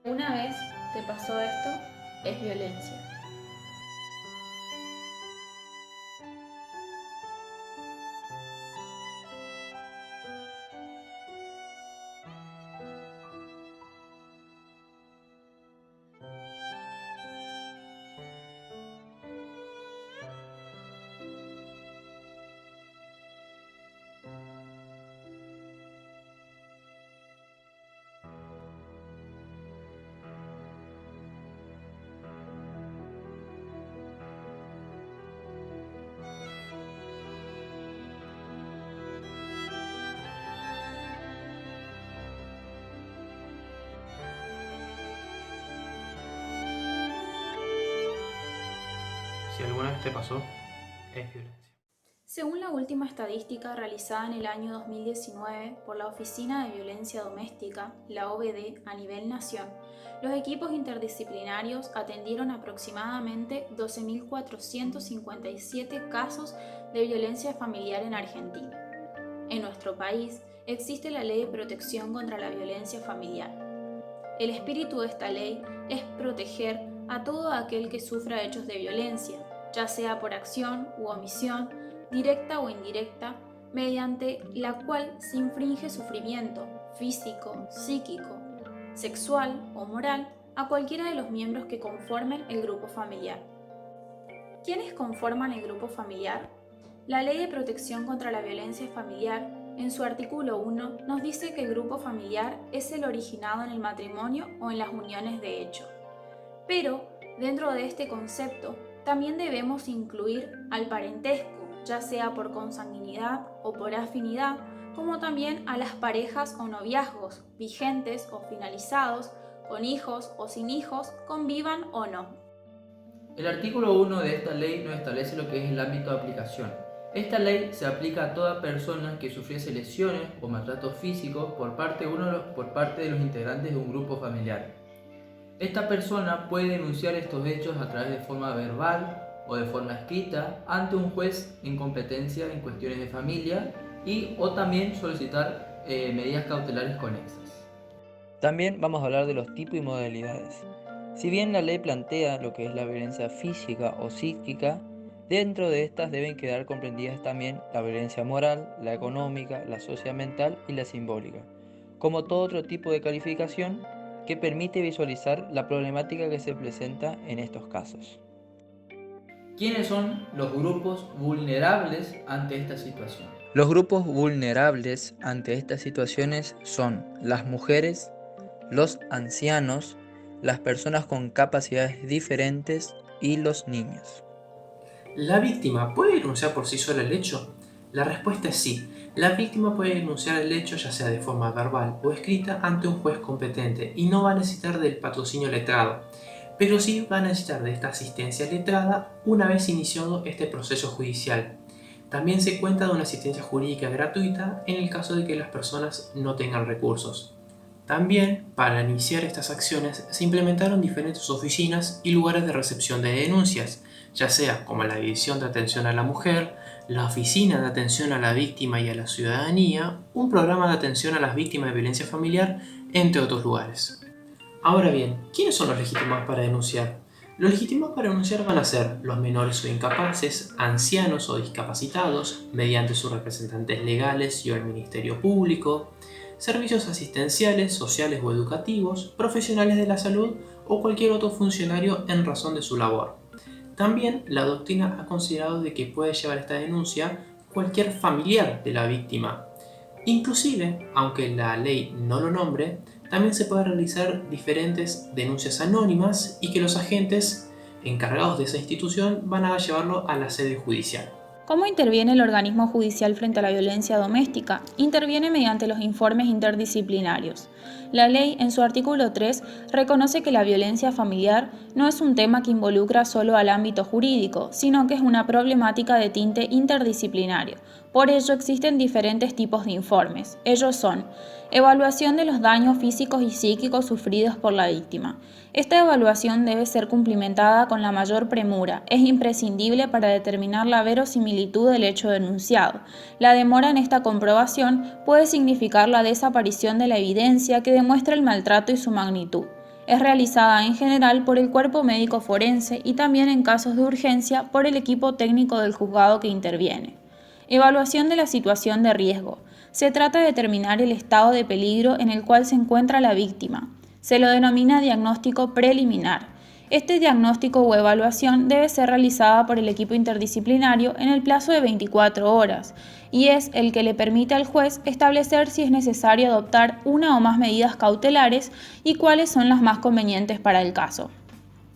Una vez te pasó esto, es violencia. Si alguna vez te pasó, es violencia. Según la última estadística realizada en el año 2019 por la Oficina de Violencia Doméstica, la OVD, a nivel nación, los equipos interdisciplinarios atendieron aproximadamente 12.457 casos de violencia familiar en Argentina. En nuestro país existe la Ley de Protección contra la Violencia Familiar. El espíritu de esta ley es proteger a todo aquel que sufra hechos de violencia, ya sea por acción u omisión, directa o indirecta, mediante la cual se infringe sufrimiento físico, psíquico, sexual o moral a cualquiera de los miembros que conformen el grupo familiar. ¿Quiénes conforman el grupo familiar? La Ley de Protección contra la Violencia Familiar, en su artículo 1, nos dice que el grupo familiar es el originado en el matrimonio o en las uniones de hecho. Pero, dentro de este concepto, también debemos incluir al parentesco, ya sea por consanguinidad o por afinidad, como también a las parejas o noviazgos, vigentes o finalizados, con hijos o sin hijos, convivan o no. El artículo 1 de esta ley nos establece lo que es el ámbito de aplicación. Esta ley se aplica a toda persona que sufriese lesiones o maltratos físicos por parte de los integrantes de un grupo familiar. Esta persona puede denunciar estos hechos a través de forma verbal o de forma escrita ante un juez en competencia en cuestiones de familia o también solicitar medidas cautelares conexas. También vamos a hablar de los tipos y modalidades. Si bien la ley plantea lo que es la violencia física o psíquica, dentro de estas deben quedar comprendidas también la violencia moral, la económica, la socioambiental y la simbólica, como todo otro tipo de calificación que permite visualizar la problemática que se presenta en estos casos. ¿Quiénes son los grupos vulnerables ante esta situación? Los grupos vulnerables ante estas situaciones son las mujeres, los ancianos, las personas con capacidades diferentes y los niños. ¿La víctima puede denunciar por sí sola el hecho? La respuesta es sí. La víctima puede denunciar el hecho ya sea de forma verbal o escrita ante un juez competente y no va a necesitar del patrocinio letrado, pero sí va a necesitar de esta asistencia letrada una vez iniciado este proceso judicial. También se cuenta de una asistencia jurídica gratuita en el caso de que las personas no tengan recursos. También, para iniciar estas acciones, se implementaron diferentes oficinas y lugares de recepción de denuncias, ya sea como la División de Atención a la Mujer, la Oficina de Atención a la Víctima y a la Ciudadanía, un programa de atención a las víctimas de violencia familiar, entre otros lugares. Ahora bien, ¿quiénes son los legitimados para denunciar? Los legitimados para denunciar van a ser los menores o incapaces, ancianos o discapacitados, mediante sus representantes legales y o el Ministerio Público, servicios asistenciales, sociales o educativos, profesionales de la salud o cualquier otro funcionario en razón de su labor. También la doctrina ha considerado de que puede llevar esta denuncia cualquier familiar de la víctima. Inclusive, aunque la ley no lo nombre, también se pueden realizar diferentes denuncias anónimas y que los agentes encargados de esa institución van a llevarlo a la sede judicial. ¿Cómo interviene el organismo judicial frente a la violencia doméstica? Interviene mediante los informes interdisciplinarios. La ley, en su artículo 3, reconoce que la violencia familiar no es un tema que involucra solo al ámbito jurídico, sino que es una problemática de tinte interdisciplinario. Por ello existen diferentes tipos de informes. Ellos son: evaluación de los daños físicos y psíquicos sufridos por la víctima. Esta evaluación debe ser cumplimentada con la mayor premura. Es imprescindible para determinar la verosimilitud del hecho denunciado. La demora en esta comprobación puede significar la desaparición de la evidencia que demuestra el maltrato y su magnitud. Es realizada en general por el cuerpo médico forense y también en casos de urgencia por el equipo técnico del juzgado que interviene. Evaluación de la situación de riesgo. Se trata de determinar el estado de peligro en el cual se encuentra la víctima. Se lo denomina diagnóstico preliminar. Este diagnóstico o evaluación debe ser realizada por el equipo interdisciplinario en el plazo de 24 horas y es el que le permite al juez establecer si es necesario adoptar una o más medidas cautelares y cuáles son las más convenientes para el caso.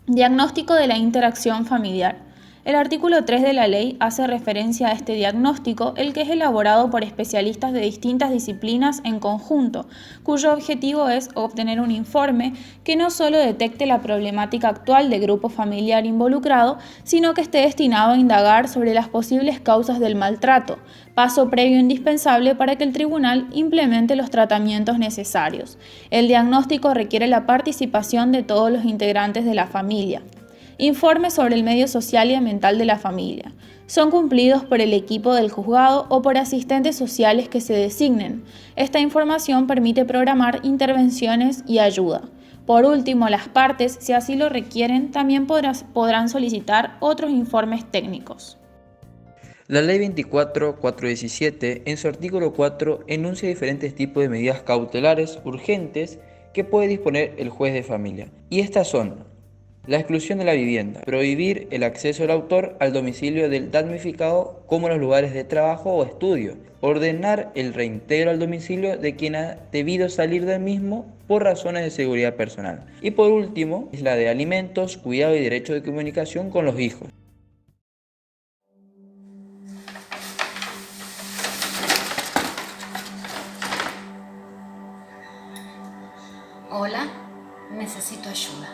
Diagnóstico de la interacción familiar. El artículo 3 de la ley hace referencia a este diagnóstico, el que es elaborado por especialistas de distintas disciplinas en conjunto, cuyo objetivo es obtener un informe que no solo detecte la problemática actual de grupo familiar involucrado, sino que esté destinado a indagar sobre las posibles causas del maltrato, paso previo indispensable para que el tribunal implemente los tratamientos necesarios. El diagnóstico requiere la participación de todos los integrantes de la familia. Informe sobre el medio social y ambiental de la familia. Son cumplidos por el equipo del juzgado o por asistentes sociales que se designen. Esta información permite programar intervenciones y ayuda. Por último, las partes, si así lo requieren, también podrán solicitar otros informes técnicos. La Ley 24.417, en su artículo 4, enuncia diferentes tipos de medidas cautelares urgentes que puede disponer el juez de familia. Y estas son: la exclusión de la vivienda, prohibir el acceso del autor al domicilio del damnificado como los lugares de trabajo o estudio, ordenar el reintegro al domicilio de quien ha debido salir del mismo por razones de seguridad personal. Y por último, es la de alimentos, cuidado y derecho de comunicación con los hijos. Hola, necesito ayuda.